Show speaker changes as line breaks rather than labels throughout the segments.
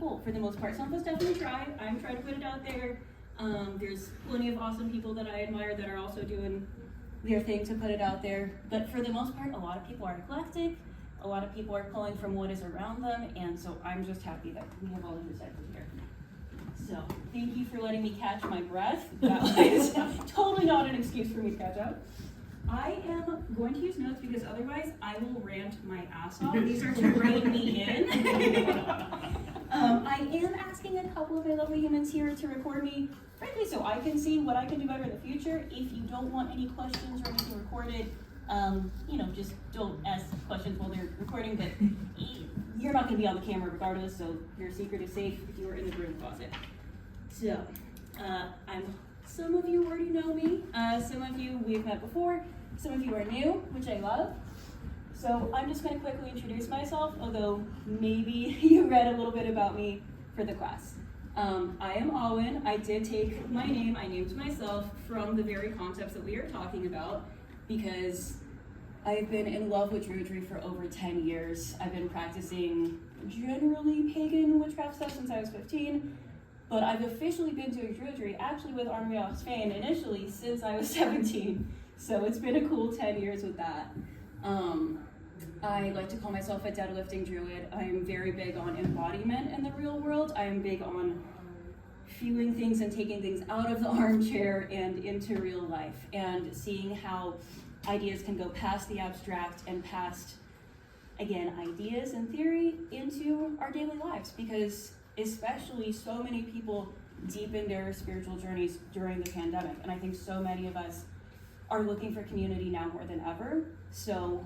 people, for the most part. Some of us definitely try. I'm trying to put it out there. There's plenty of awesome people that I admire that are also doing their thing to put it out there. But for the most part, a lot of people are eclectic. A lot of people are pulling from what is around them. And so I'm just happy that we have all intersected here. So thank you for letting me catch my breath. That was totally not an excuse for me to catch up. I am going to use notes because otherwise I will rant my ass off. These are to rein me in. I am asking a couple of my lovely humans here to record me, frankly, so I can see what I can do better in the future. If you don't want any questions or anything recorded, just don't ask questions while they're recording, but you're not going to be on the camera regardless, so your secret is safe if you are in the broom closet. So, some of you already know me, some of you we've met before, some of you are new, which I love. So I'm just going to quickly introduce myself, although maybe you read a little bit about me for the class. I am Owen. I did take my name, I named myself from the very concepts that we are talking about, because I've been in love with Druidry for over 10 years. I've been practicing generally pagan witchcraft stuff since I was 15, but I've officially been doing Druidry, actually with Armoriax Fane, initially since I was 17. So it's been a cool 10 years with that. I like to call myself a deadlifting druid. I am very big on embodiment in the real world. I am big on feeling things and taking things out of the armchair and into real life, and seeing how ideas can go past the abstract and past, again, ideas and theory into our daily lives, because especially so many people deepened their spiritual journeys during the pandemic, and I think so many of us are looking for community now more than ever. So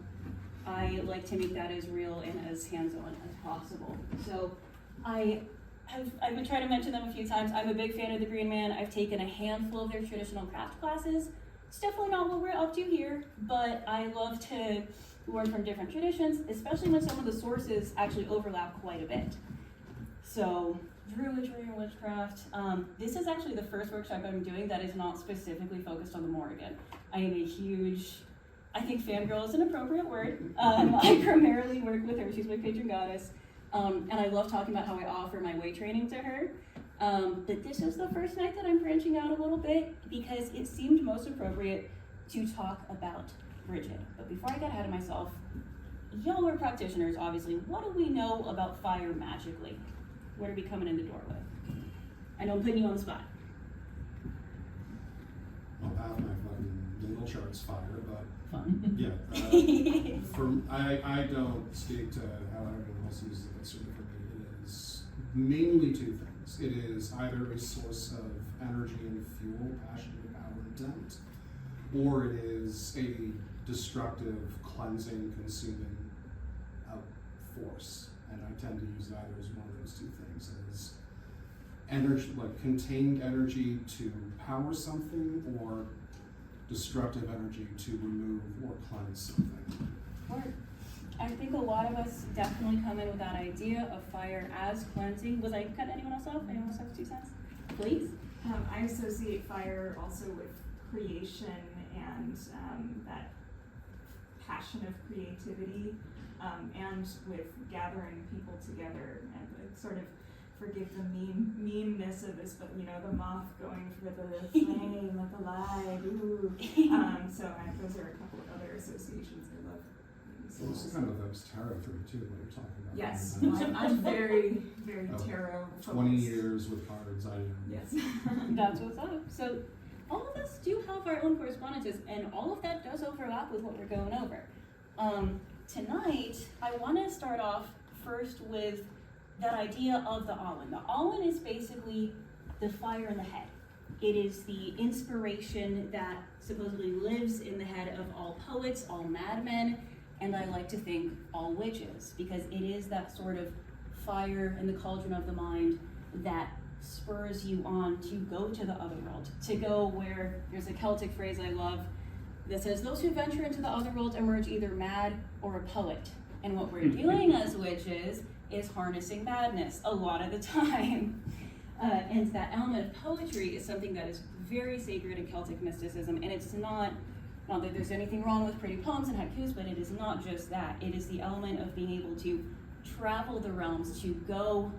I like to make that as real and as hands-on as possible. So I've been trying to mention them a few times. I'm a big fan of the Green Man. I've taken a handful of their traditional craft classes. It's definitely not what we're up to here, but I love to learn from different traditions, especially when some of the sources actually overlap quite a bit. So Druidry and witchcraft. This is actually the first workshop I'm doing that is not specifically focused on the Morrigan. I am a huge, I think fangirl is an appropriate word. I primarily work with her. She's my patron goddess. And I love talking about how I offer my way training to her. But this is the first night that I'm branching out a little bit because it seemed most appropriate to talk about Bridget. But before I get ahead of myself, y'all are practitioners, obviously. What do we know about fire magically? What are we coming in the door with? I know I'm putting you on the spot.
I'll have my fucking little charts fire, but
fun.
Yeah. I don't speak to how everyone else uses it, but certainly for me, it is mainly two things. It is either a source of energy and fuel, passion, power, intent, or it is a destructive, cleansing, consuming force. And I tend to use it either as one of those two things, as energy, like contained energy to power something, or destructive energy to remove or cleanse something.
Word. I think a lot of us definitely come in with that idea of fire as cleansing. Was I cutting anyone else off? Anyone else have 2 cents? Please.
I associate fire also with creation and that passion of creativity, and with gathering people together, and sort of, forgive the meanness of this, but the moth going for the flame of the light. Ooh. Those are a couple of other associations I love.
Well, this is kind of those tarot for me too, what you're talking about.
Yes, I'm very, very tarot focused.
20 years with cards, I know.
Yes.
That's what's up. So all of us do have our own correspondences, and all of that does overlap with what we're going over. Tonight, I want to start off first with that idea of the Awen. The Awen is basically the fire in the head. It is the inspiration that supposedly lives in the head of all poets, all madmen, and I like to think all witches, because it is that sort of fire in the cauldron of the mind that spurs you on to go to the other world, to go where, there's a Celtic phrase I love that says, those who venture into the other world emerge either mad or a poet. And what we're doing as witches is harnessing madness a lot of the time. And that element of poetry is something that is very sacred in Celtic mysticism, and it's not that there's anything wrong with pretty poems and haikus, but it is not just that. It is the element of being able to travel the realms, to go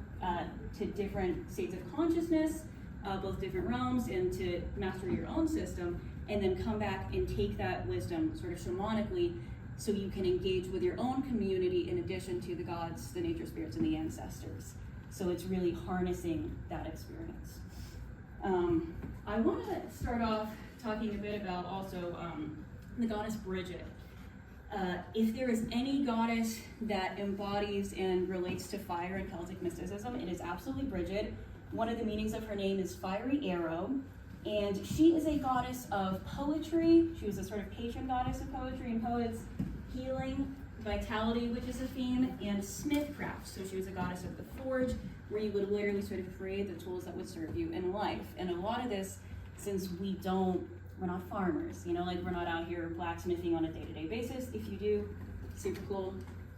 to different states of consciousness, both different realms, and to master your own system, and then come back and take that wisdom sort of shamanically so you can engage with your own community in addition to the gods, the nature spirits, and the ancestors. So it's really harnessing that experience. I want to start off talking a bit about also the goddess Bridget. If there is any goddess that embodies and relates to fire in Celtic mysticism, it is absolutely Brigid. One of the meanings of her name is fiery arrow, and she is a goddess of poetry. She was a sort of patron goddess of poetry and poets, healing, vitality, which is a theme, and smithcraft. So she was a goddess of the forge, where you would literally sort of create the tools that would serve you in life. And a lot of this, since we're not farmers, like we're not out here blacksmithing on a day-to-day basis. If you do, super cool.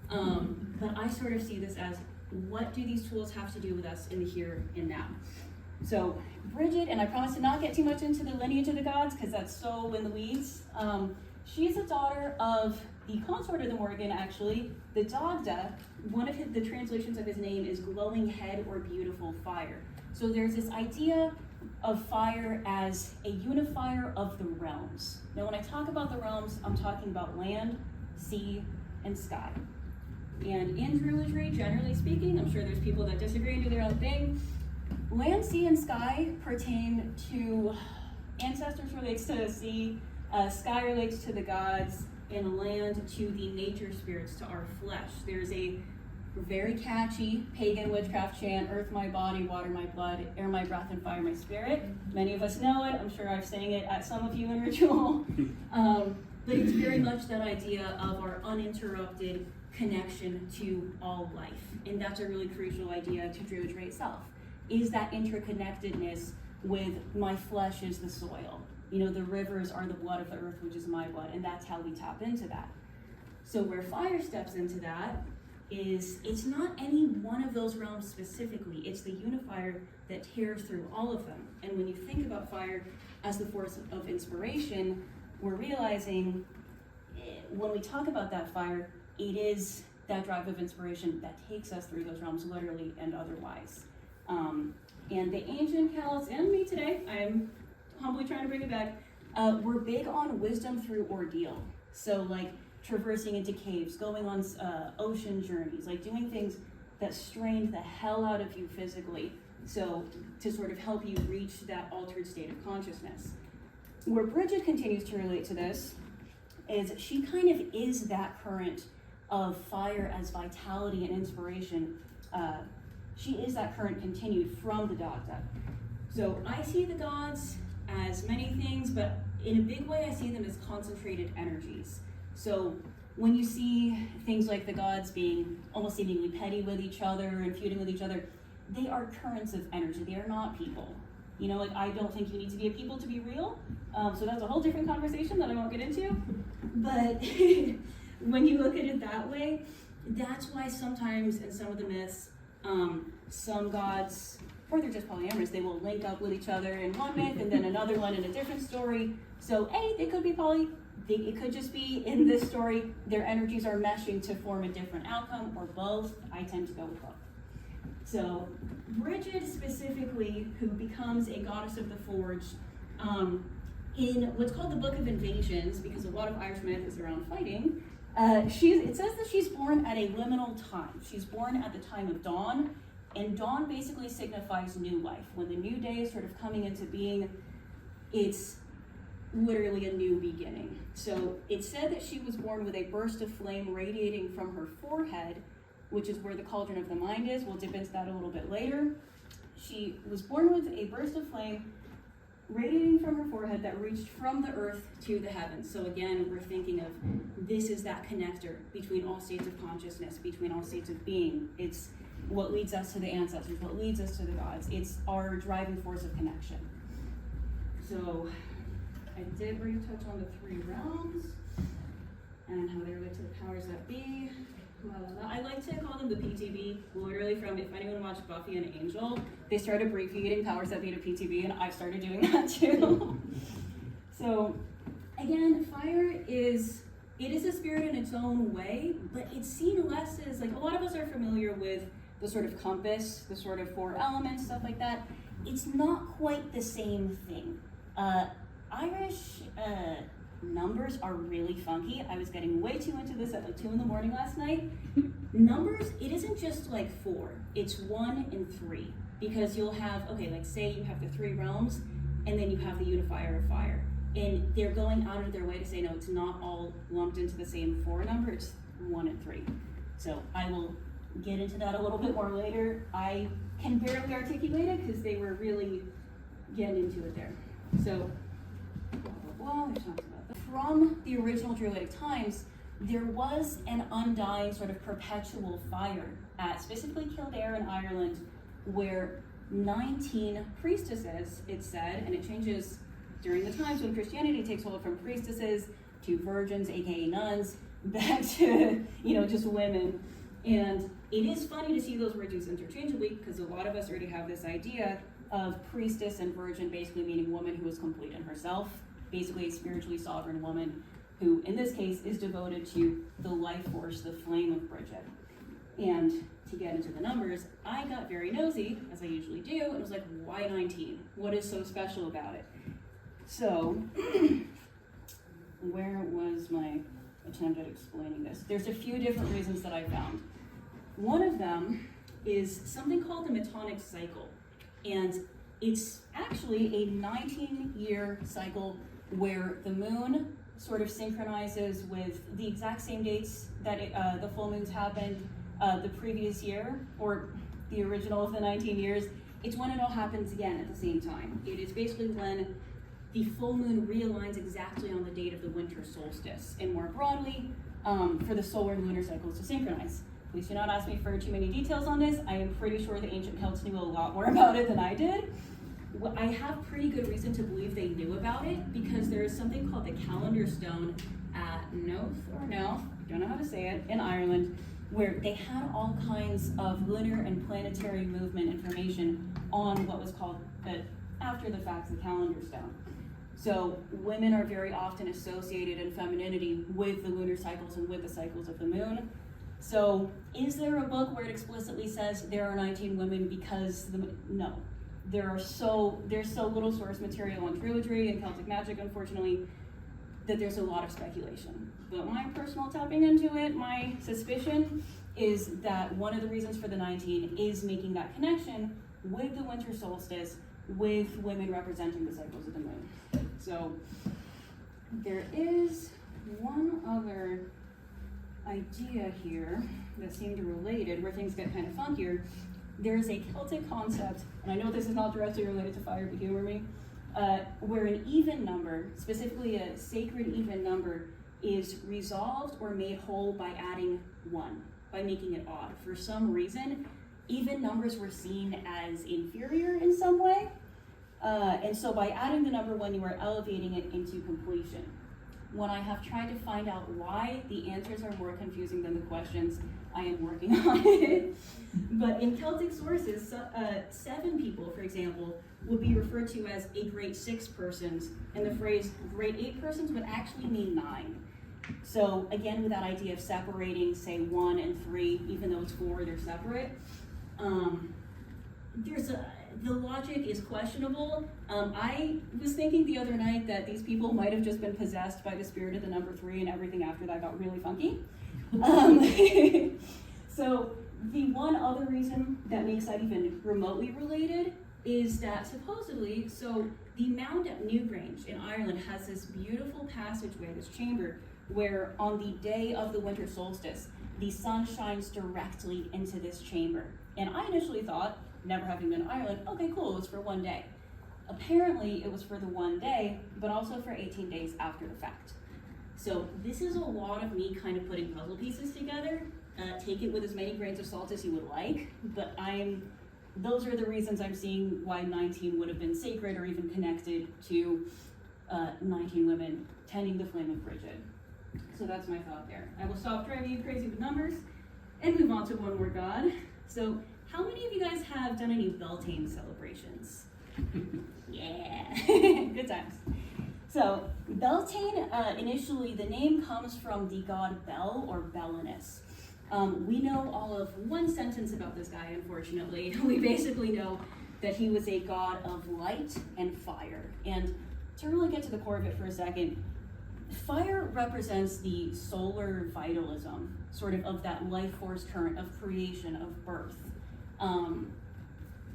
But I sort of see this as, what do these tools have to do with us in the here and now? So Bridget, and I promise to not get too much into the lineage of the gods because that's so in the weeds. She's a daughter of the consort of the Morgan, actually, the Dagda. One of the translations of his name is glowing head or beautiful fire. So there's this idea of fire as a unifier of the realms. Now, when I talk about the realms, I'm talking about land, sea, and sky. And in Druidry, generally speaking, I'm sure there's people that disagree and do their own thing. Land, sea, and sky pertain to ancestors relates to the sea, sky relates to the gods, and land to the nature spirits, to our flesh. There's a very catchy pagan witchcraft chant, earth my body, water my blood, air my breath, and fire my spirit. Many of us know it. I'm sure I've sang it at some of you in ritual. But it's very much that idea of our uninterrupted connection to all life. And that's a really crucial idea to Druidry itself, is that interconnectedness with my flesh is the soil. The rivers are the blood of the earth, which is my blood, and that's how we tap into that. So where fire steps into that is, it's not any one of those realms specifically, it's the unifier that tears through all of them. And when you think about fire as the force of inspiration, we're realizing when we talk about that fire, it is that drive of inspiration that takes us through those realms, literally and otherwise. And the ancient Celts and me today, I'm humbly trying to bring it back, we're big on wisdom through ordeal. So like traversing into caves, going on ocean journeys, like doing things that strained the hell out of you physically, so to sort of help you reach that altered state of consciousness. Where Bridget continues to relate to this is she kind of is that current of fire as vitality and inspiration. She is that current continued from the Dagda. So I see the gods as many things, but in a big way I see them as concentrated energies. So when you see things like the gods being almost seemingly petty with each other and feuding with each other, they are currents of energy. They are not people. I don't think you need to be a people to be real. So that's a whole different conversation that I won't get into. But when you look at it that way, that's why sometimes in some of the myths, some gods, or they're just polyamorous, they will link up with each other in one myth and then another one in a different story. So they could be it could just be in this story, their energies are meshing to form a different outcome, or both. I tend to go with both. So Brigid specifically, who becomes a goddess of the forge, in what's called the Book of Invasions, because a lot of Irish myth is around fighting, it says that she's born at a liminal time. She's born at the time of dawn, and dawn basically signifies new life. When the new day is sort of coming into being, it's literally a new beginning. So it's said that she was born with a burst of flame radiating from her forehead, which is where the cauldron of the mind is. We'll dip into that a little bit later. She was born with a burst of flame radiating from her forehead that reached from the earth to the heavens. So again, we're thinking of this is that connector between all states of consciousness, between all states of being. It's what leads us to the ancestors, what leads us to the gods. It's our driving force of connection. So I did bring touch on the three realms and how they relate to the powers that be. I like to call them the PTB, literally from, if anyone watched Buffy and Angel, they started abbreviating powers that be to PTB, and I've started doing that too. So again, fire is a spirit in its own way, but it's seen less as, like, a lot of us are familiar with the sort of compass, the sort of 4 elements, stuff like that. It's not quite the same thing. Irish numbers are really funky. I was getting way too into this at like 2 in the morning last night. Numbers, it isn't just like 4, it's 1 and 3. Because you'll have, okay, like say you have the 3 realms, and then you have the unifier of fire. And they're going out of their way to say, no, it's not all lumped into the same 4 number, it's 1 and 3. So I will get into that a little bit more later. I can barely articulate it because they were really getting into it there. So, blah, blah, blah, we talked about that. From the original Druidic times, there was an undying sort of perpetual fire at specifically Kildare in Ireland, where 19 priestesses, it's said, and it changes during the times when Christianity takes hold, from priestesses to virgins, aka nuns, back to, just women. And it is funny to see those words used interchangeably, because a lot of us already have this idea of priestess and virgin basically meaning woman who is complete in herself, basically a spiritually sovereign woman who, in this case, is devoted to the life force, the flame of Bridget. And to get into the numbers, I got very nosy, as I usually do, and was like, why 19? What is so special about it? So, where was my attempt at explaining this? There's a few different reasons that I found. One of them is something called the Metonic Cycle, and it's actually a 19-year cycle where the moon sort of synchronizes with the exact same dates that the full moons happened the previous year, or the original of the 19 years. It's when it all happens again at the same time. It is basically when the full moon realigns exactly on the date of the winter solstice, and more broadly, for the solar and lunar cycles to synchronize. Please do not ask me for too many details on this. I am pretty sure the ancient Celts knew a lot more about it than I did. I have pretty good reason to believe they knew about it, because there is something called the calendar stone at Noth, I don't know how to say it, in Ireland, where they had all kinds of lunar and planetary movement information on what was called, after the fact, the calendar stone. So women are very often associated in femininity with the lunar cycles and with the cycles of the moon. So is there a book where it explicitly says there are 19 women because no. There's so little source material on Druidry and Celtic magic, unfortunately, that there's a lot of speculation. But my personal tapping into it, my suspicion is that one of the reasons for the 19 is making that connection with the winter solstice, with women representing the cycles of the moon. So there is one other idea here that seemed related, where things get kind of funkier. There's a Celtic concept, and I know this is not directly related to fire, but humor me, where an even number, specifically a sacred even number, is resolved or made whole by adding 1, by making it odd. For some reason, even numbers were seen as inferior in some way, and so by adding the number 1, you are elevating it into completion. When I have tried to find out why, the answers are more confusing than the questions. I am working on it. But in Celtic sources, 7 people, for example, would be referred to as a great 6 persons, and the phrase great 8 persons would actually mean 9. So again, with that idea of separating, say, 1 and 3, even though it's 4, they're separate. The logic is questionable. I was thinking the other night that these people might have just been possessed by the spirit of the number 3, and everything after that got really funky. So the one other reason that makes that even remotely related is that supposedly, so the mound at Newgrange in Ireland has this beautiful passageway, this chamber, where on the day of the winter solstice, the sun shines directly into this chamber. And I initially thought, never having been to Ireland, okay, cool, it was for one day. Apparently it was for the one day, but also for 18 days after the fact. So this is a lot of me kind of putting puzzle pieces together. Take it with as many grains of salt as you would like, but those are the reasons I'm seeing why 19 would have been sacred or even connected to 19 women tending the flame of Brigid. So that's my thought there. I will stop driving you crazy with numbers and move on to one more god. So how many of you guys have done any Belten celebrations? Yeah, good times. So Belten, initially the name comes from the god Bel or Belenus. We know all of one sentence about this guy, unfortunately. We basically know that he was a god of light and fire. And to really get to the core of it for a second, fire represents the solar vitalism, sort of that life force current of creation, of birth.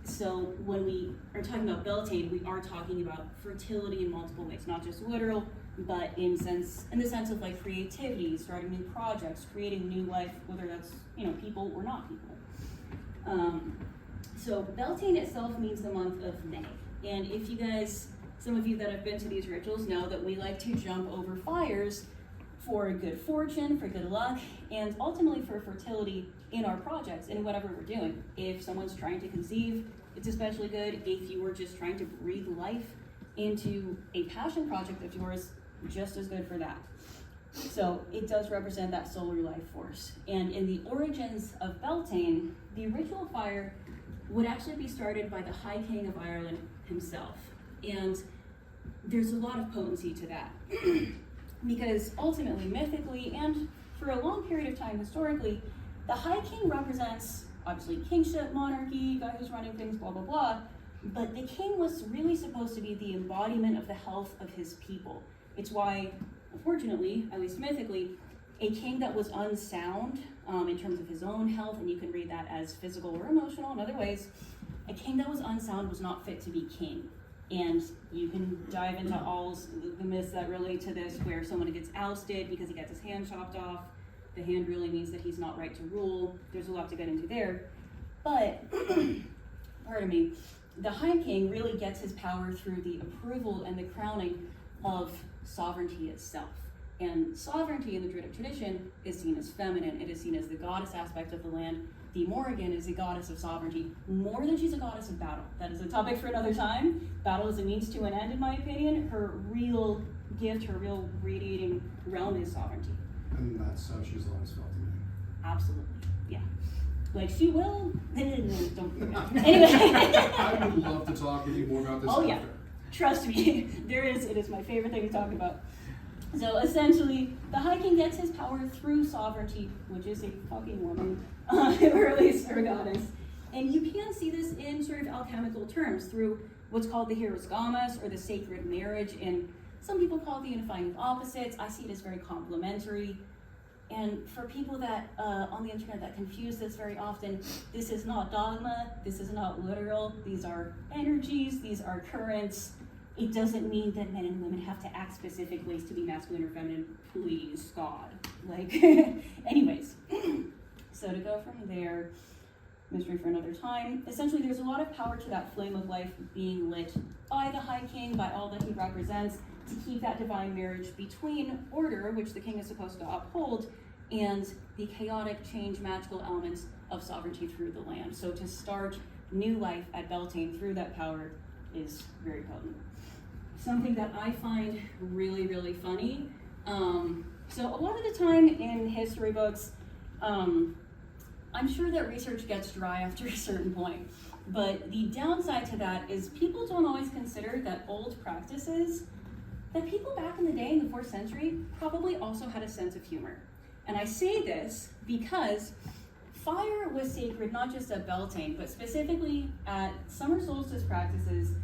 So when we are talking about Beltane, we are talking about fertility in multiple ways, not just literal, but in the sense of like creativity, starting new projects, creating new life, whether that's people or not people. So Beltane itself means the month of May, and if you guys, some of you that have been to these rituals know that we like to jump over fires for good fortune, for good luck, and ultimately for fertility in our projects, in whatever we're doing. If someone's trying to conceive, it's especially good. If you were just trying to breathe life into a passion project of yours, just as good for that. So it does represent that solar life force. And in the origins of Beltane, the ritual fire would actually be started by the High King of Ireland himself. And there's a lot of potency to that. Because ultimately, mythically, and for a long period of time historically, the High King represents, obviously, kingship, monarchy, guy who's running things, blah, blah, blah. But the king was really supposed to be the embodiment of the health of his people. It's why, unfortunately, at least mythically, a king that was unsound in terms of his own health, and you can read that as physical or emotional in other ways, a king that was unsound was not fit to be king. And you can dive into all the myths that relate to this, where someone gets ousted because he gets his hand chopped off. The hand really means that he's not right to rule. There's a lot to get into there. But, pardon me, the High King really gets his power through the approval and the crowning of sovereignty itself. And sovereignty in the Druidic tradition is seen as feminine. It is seen as the goddess aspect of the land. The Morrigan is a goddess of sovereignty, more than she's a goddess of battle. That is a topic for another time. Battle is a means to an end, in my opinion. Her real gift, her real radiating realm is sovereignty.
And that's how she's always felt to me.
Absolutely, yeah. Like she will, don't. Anyway.
I would love to talk with you more about this after.
Yeah, trust me, it is my favorite thing to talk about. So essentially, the High King gets his power through sovereignty, which is a fucking woman, or at least her goddess. And you can see this in sort of alchemical terms through what's called the hieros gamas, or the sacred marriage, and some people call it the unifying of opposites. I see it as very complementary. And for people that on the internet that confuse this very often, this is not dogma, this is not literal, these are energies, these are currents. It doesn't mean that men and women have to act specific ways to be masculine or feminine. Please, God. Like, anyways. So to go from there, mystery for another time. Essentially, there's a lot of power to that flame of life being lit by the High King, by all that he represents, to keep that divine marriage between order, which the king is supposed to uphold, and the chaotic change magical elements of sovereignty through the land. So to start new life at Beltane through that power is very potent. Something that I find really, really funny. So a lot of the time in history books, I'm sure that research gets dry after a certain point, but the downside to that is people don't always consider that old practices, that people back in the day in the 4th century probably also had a sense of humor. And I say this because fire was sacred not just at Beltane, but specifically at summer solstice practices.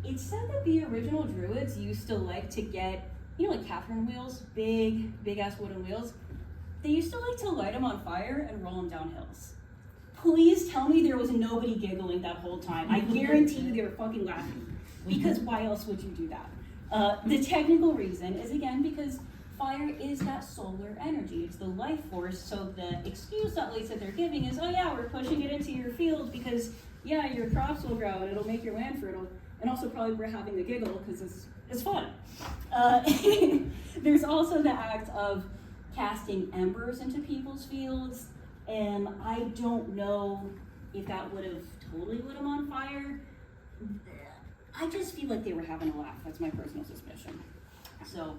It's said that the original druids used to like to get, like Catherine wheels, big ass wooden wheels. They used to like to light them on fire and roll them down hills. Please tell me there was nobody giggling that whole time. I guarantee you they were fucking laughing. Because why else would you do that? The technical reason is, again, because fire is that solar energy. It's the life force. So the excuse at least that they're giving is, oh yeah, we're pushing it into your field because, yeah, your crops will grow and it'll make your land fertile. And also probably we're having the giggle because it's fun. There's also the act of casting embers into people's fields. And I don't know if that would have totally lit them on fire. I just feel like they were having a laugh. That's my personal suspicion. So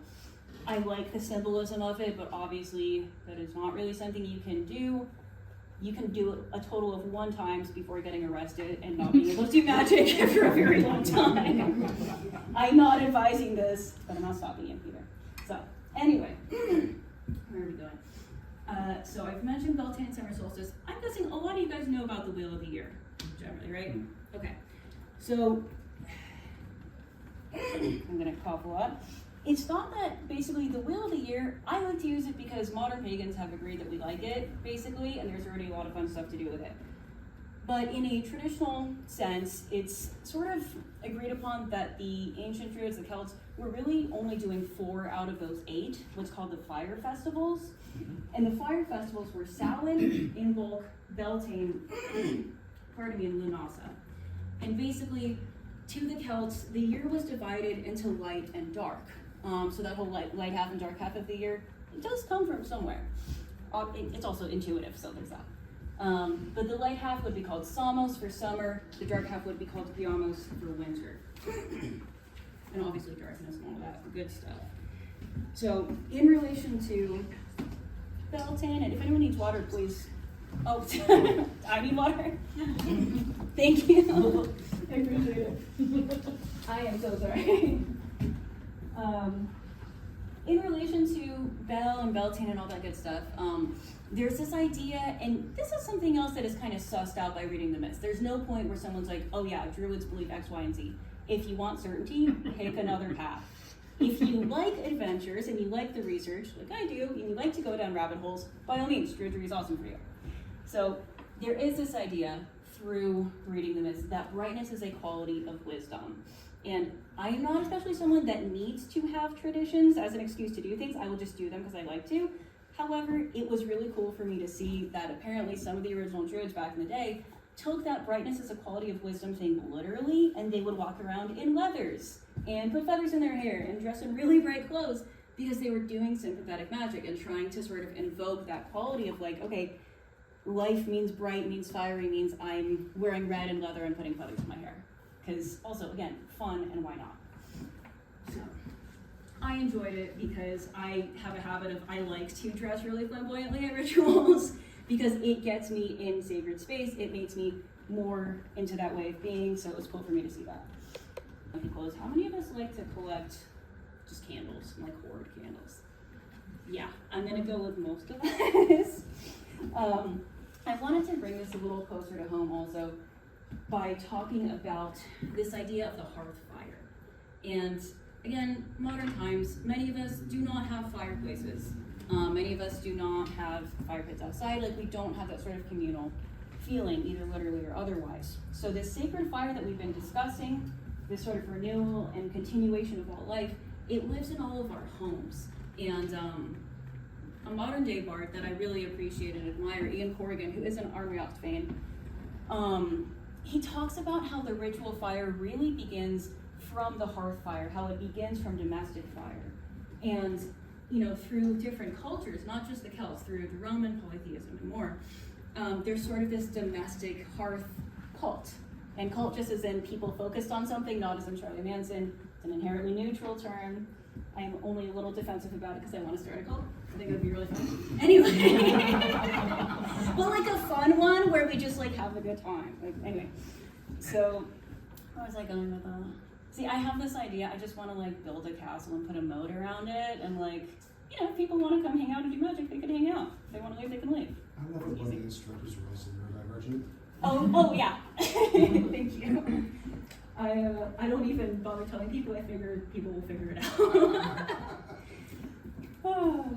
I like the symbolism of it, but obviously that is not really something you can do. You can do it a total of 1 time before getting arrested and not being able to do magic for a very long time. I'm not advising this, but I'm not stopping you either. So anyway, where are we going? So I've mentioned Belten and Summer Solstice. I'm guessing a lot of you guys know about the Wheel of the Year, generally, right? Okay. So I'm gonna cough a lot. It's thought that basically the Wheel of the Year, I like to use it because modern pagans have agreed that we like it, basically, and there's already a lot of fun stuff to do with it. But in a traditional sense, it's sort of agreed upon that the ancient Druids, the Celts, were really only doing 4 out of those 8, what's called the fire festivals. And the fire festivals were Samhain, Imbolc, Beltane, and Lunasa. And basically, to the Celts, the year was divided into light and dark. So that whole light half and dark half of the year, it does come from somewhere. It's also intuitive, so there's that. But the light half would be called Samos for summer, the dark half would be called Priamos for winter. And obviously darkness and all that good stuff. So in relation to Belten, and if anyone needs water, please. Oh, I need water. Thank you. I appreciate it. I am so sorry. In relation to Bel and Beltane and all that good stuff, there's this idea, and this is something else that is kind of sussed out by reading the myths. There's no point where someone's like, oh yeah, Druids believe X, Y, and Z. If you want certainty, pick another path. If you like adventures and you like the research, like I do, and you like to go down rabbit holes, by all means, Druidry is awesome for you. So there is this idea through reading the myths that brightness is a quality of wisdom. And I am not especially someone that needs to have traditions as an excuse to do things. I will just do them because I like to. However, it was really cool for me to see that apparently some of the original Druids back in the day took that brightness as a quality of wisdom thing literally, and they would walk around in leathers and put feathers in their hair and dress in really bright clothes because they were doing sympathetic magic and trying to sort of invoke that quality of like, okay, life means bright, means fiery, means I'm wearing red and leather and putting feathers in my hair. Because also, again, fun and why not? So, I enjoyed it because I have a habit of, I like to dress really flamboyantly at rituals because it gets me in sacred space. It makes me more into that way of being, so it was cool for me to see that. How many of us like to collect just candles, like hoard candles? Yeah, I'm gonna go with most of us. I wanted to bring this a little closer to home also by talking about this idea of the hearth fire. And again, modern times, many of us do not have fireplaces. Many of us do not have fire pits outside, like we don't have that sort of communal feeling, either literally or otherwise. So this sacred fire that we've been discussing, this sort of renewal and continuation of all life, it lives in all of our homes. And a modern day bard that I really appreciate and admire, Ian Corrigan, who is an Armriocht fame, he talks about how the ritual fire really begins from the hearth fire, how it begins from domestic fire. And, you know, through different cultures, not just the Celts, through the Roman polytheism and more, there's sort of this domestic hearth cult. And cult just as in people focused on something, not as in Charlie Manson. It's an inherently neutral term. I'm only a little defensive about it because I want to start a cult. I think it would be really fun. Anyway. But like a fun one where we just like have a good time. Like, anyway. So, where was I going with that? See, I have this idea. I just want to like build a castle and put a moat around it. And like, you know, if people want to come hang out and do magic, they can hang out. If they want to leave, they can leave.
I love it when the instructors are also neurodivergent.
Oh yeah. Thank you. I don't even bother telling people. I figure people will figure it out. Oh.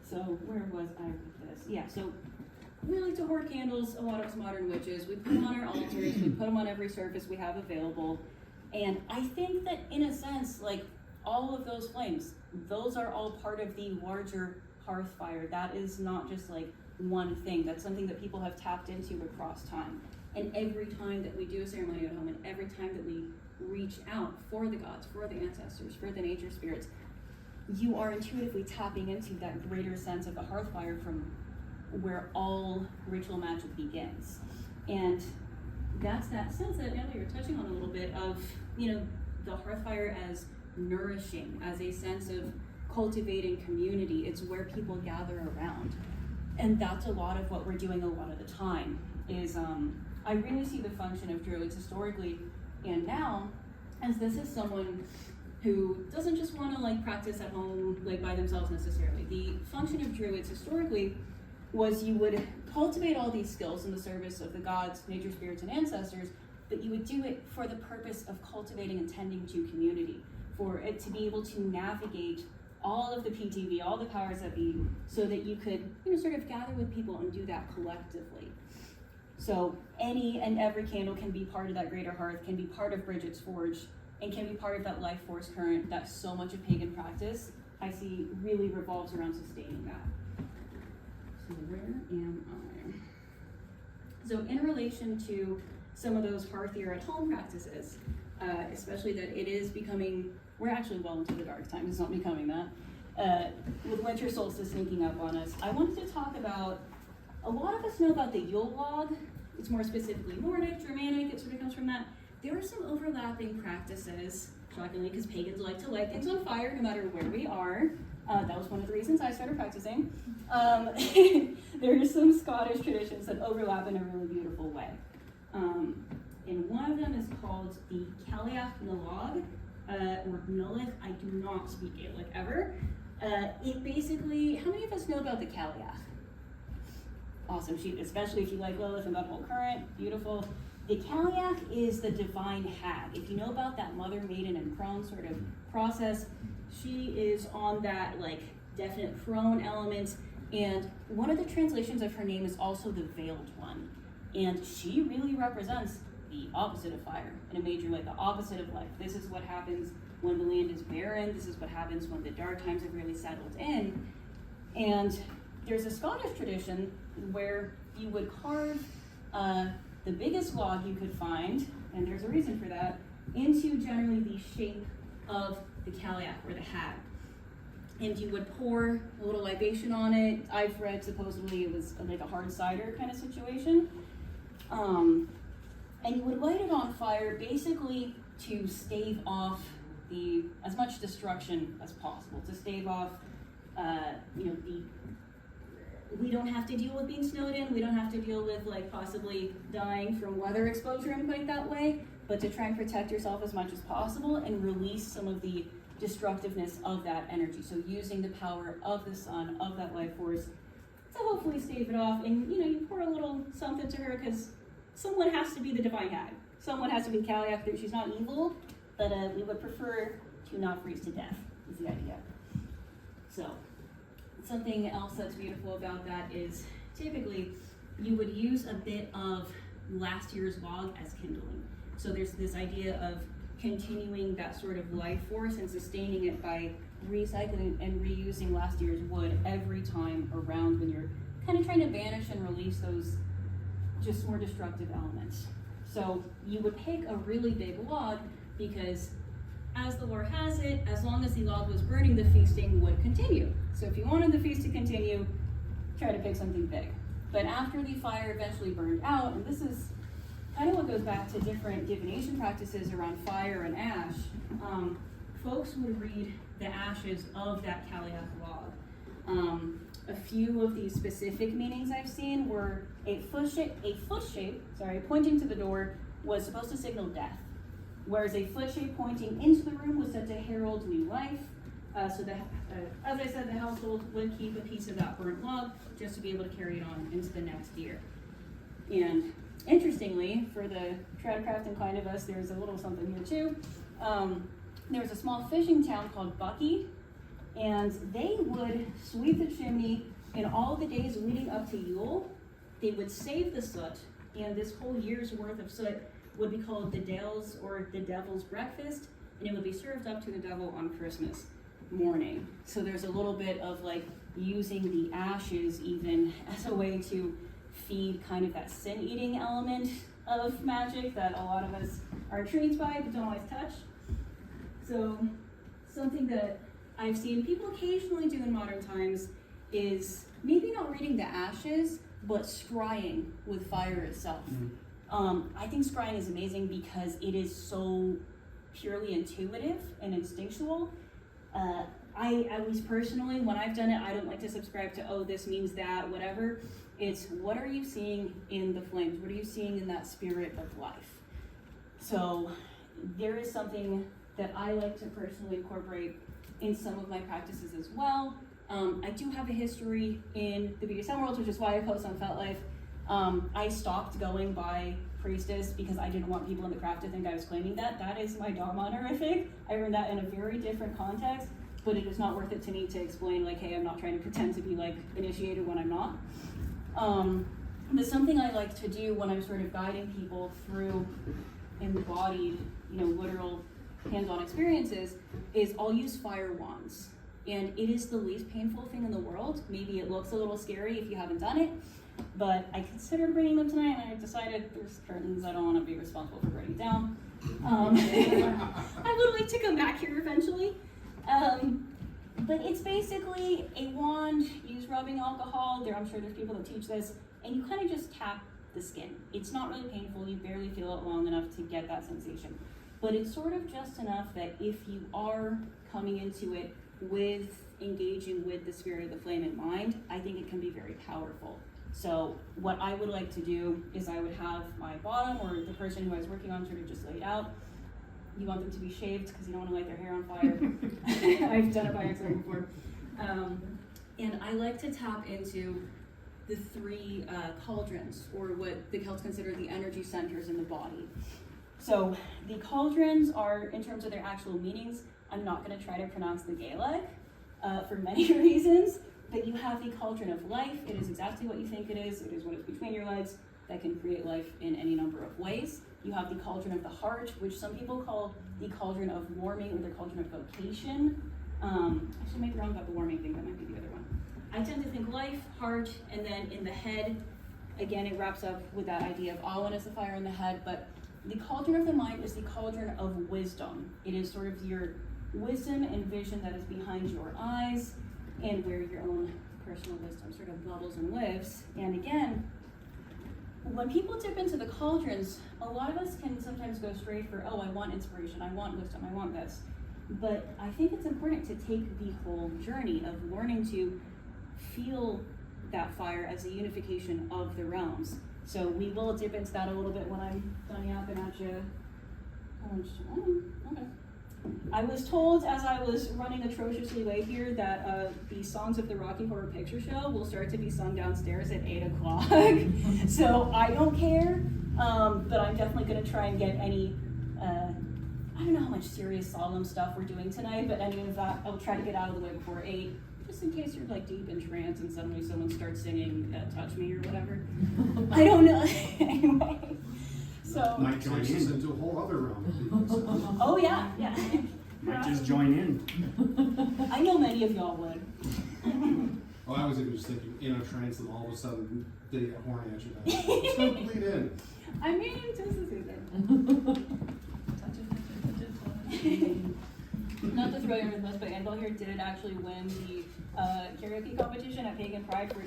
So where was I with this? Yeah, so we like to hoard candles, a lot of us modern witches. We put them on our altars, we put them on every surface we have available. And I think that in a sense, like all of those flames, those are all part of the larger hearth fire. That is not just like one thing. That's something that people have tapped into across time. And every time that we do a ceremony at home, and every time that we reach out for the gods, for the ancestors, for the nature spirits, you are intuitively tapping into that greater sense of the hearth fire from where all ritual magic begins. And that's that sense that Nellie, you're touching on a little bit of, you know, the hearth fire as nourishing, as a sense of cultivating community. It's where people gather around. And that's a lot of what we're doing a lot of the time is, I really see the function of Druids historically and now as this is someone who doesn't just want to like practice at home like by themselves necessarily. The function of druids historically was you would cultivate all these skills in the service of the gods, nature spirits, and ancestors, but you would do it for the purpose of cultivating and tending to community, for it to be able to navigate all of the PTV, all the powers that be, so that you could, sort of gather with people and do that collectively. So any and every candle can be part of that greater hearth, can be part of Bridget's forge, and can be part of that life force current that so much of pagan practice I see really revolves around sustaining that. So where am I? So in relation to some of those hearthier at home practices, especially that it is becoming, we're actually well into the dark time, it's not becoming that, with winter solstice sneaking up on us, I wanted to talk about, a lot of us know about the Ulog. It's more specifically Nordic, Germanic, it sort of comes from that. There are some overlapping practices, shockingly, because pagans like to light things on fire no matter where we are. That was one of the reasons I started practicing. There are some Scottish traditions that overlap in a really beautiful way. And one of them is called the Cailleach Ulog, or Nullich. I do not speak Gaelic ever. It basically, how many of us know about the Cailleach? Awesome, especially if you like Lilith and that whole current, beautiful. The Cailleach is the divine hag. If you know about that mother, maiden, and crone sort of process, she is on that like definite crone element. And one of the translations of her name is also the veiled one. And she really represents the opposite of fire in a major way, the opposite of life. This is what happens when the land is barren. This is what happens when the dark times have really settled in. And there's a Scottish tradition where you would carve the biggest log you could find, and there's a reason for that, into generally the shape of the Cailleach or the hag. And you would pour a little libation on it. I've read supposedly it was like a hard cider kind of situation. And you would light it on fire basically to stave off as much destruction as possible, to stave off, we don't have to deal with being snowed in, we don't have to deal with like possibly dying from weather exposure in quite that way, but to try and protect yourself as much as possible and release some of the destructiveness of that energy. So using the power of the sun, of that life force, to hopefully stave it off. And you pour a little something to her because someone has to be the divine hag. Someone has to be Cailleach. She's not evil, but we would prefer to not freeze to death, is the idea. So, something else that's beautiful about that is typically you would use a bit of last year's log as kindling. So there's this idea of continuing that sort of life force and sustaining it by recycling and reusing last year's wood every time around when you're kind of trying to banish and release those just more destructive elements. So you would pick a really big log because as the lore has it, as long as the log was burning, the feasting would continue. So if you wanted the feast to continue, try to pick something big. But after the fire eventually burned out, and this is kind of what goes back to different divination practices around fire and ash, folks would read the ashes of that Cailleach log. A few of these specific meanings I've seen were a foot shape, pointing to the door was supposed to signal death, whereas a foot shape pointing into the room was said to herald new life. So that, as I said, the household would keep a piece of that burnt log just to be able to carry it on into the next year. And interestingly, for the tradcraft inclined of us, there's a little something here too. There was a small fishing town called Bucky, and they would sweep the chimney in all the days leading up to Yule. They would save the soot, and this whole year's worth of soot would be called the Dale's or the Devil's Breakfast, and it would be served up to the devil on Christmas morning. So there's a little bit of like using the ashes even as a way to feed kind of that sin-eating element of magic that a lot of us are intrigued by but don't always touch. So something that I've seen people occasionally do in modern times is maybe not reading the ashes, but scrying with fire itself. I think scrying is amazing because it is so purely intuitive and instinctual. I, at least personally, when I've done it, I don't like to subscribe to, oh, this means that, whatever. It's what are you seeing in the flames? What are you seeing in that spirit of life? So there is something that I like to personally incorporate in some of my practices as well. I do have a history in the BDSM world, which is why I post on FetLife. I stopped going by Priestess because I didn't want people in the craft to think I was claiming that. That is my dom honorific. I learned that in a very different context, but it is not worth it to me to explain like, hey, I'm not trying to pretend to be like initiated when I'm not. But something I like to do when I'm sort of guiding people through embodied, literal hands-on experiences is I'll use fire wands. And it is the least painful thing in the world. Maybe it looks a little scary if you haven't done it, but I considered bringing them tonight and I decided there's curtains, I don't want to be responsible for burning down. I would like to come back here eventually. But it's basically a wand, use rubbing alcohol. I'm sure there's people that teach this, and you kind of just tap the skin. It's not really painful, you barely feel it long enough to get that sensation. But it's sort of just enough that if you are coming into it with engaging with the spirit of the flame in mind, I think it can be very powerful. So what I would like to do is I would have my bottom, or the person who I was working on, sort of just laid out. You want them to be shaved because you don't want to light their hair on fire. I've done it by accident before. And I like to tap into the three cauldrons, or what the Celts consider the energy centers in the body. So the cauldrons are, in terms of their actual meanings, I'm not going to try to pronounce the Gaelic for many reasons, but you have the cauldron of life. It is exactly what you think it is. It is what is between your legs that can create life in any number of ways. You have the cauldron of the heart, which some people call the cauldron of warming, or the cauldron of vocation. Actually, might be wrong about the warming thing. That might be the other one. I tend to think life, heart, and then in the head, again, it wraps up with that idea of Awen as the fire in the head, but the cauldron of the mind is the cauldron of wisdom. It is sort of your wisdom and vision that is behind your eyes, and where your own personal wisdom sort of bubbles and lives. And again, when people dip into the cauldrons, a lot of us can sometimes go straight for, oh, I want inspiration, I want wisdom, I want this. But I think it's important to take the whole journey of learning to feel that fire as a unification of the realms. So we will dip into that a little bit when I'm done yapping at you. Okay. I was told as I was running atrociously late here that the Songs of the Rocky Horror Picture Show will start to be sung downstairs at 8 o'clock. So I don't care, but I'm definitely going to try and get any, I don't know how much serious solemn stuff we're doing tonight, but any of that I'll try to get out of the way before 8, just in case you're like deep in trance and suddenly someone starts singing Touch Me or whatever. I don't know. Anyway. So,
might join us into a whole other realm of people.
Oh yeah.
Might just join in.
I know many of y'all would.
Oh, I was even just thinking, in a trance, and all of a sudden they get horny at you. Just go bleed in.
I mean, just to say that. Not to throw you under the bus, but Annabelle here did actually win the karaoke competition at Pagan Pride for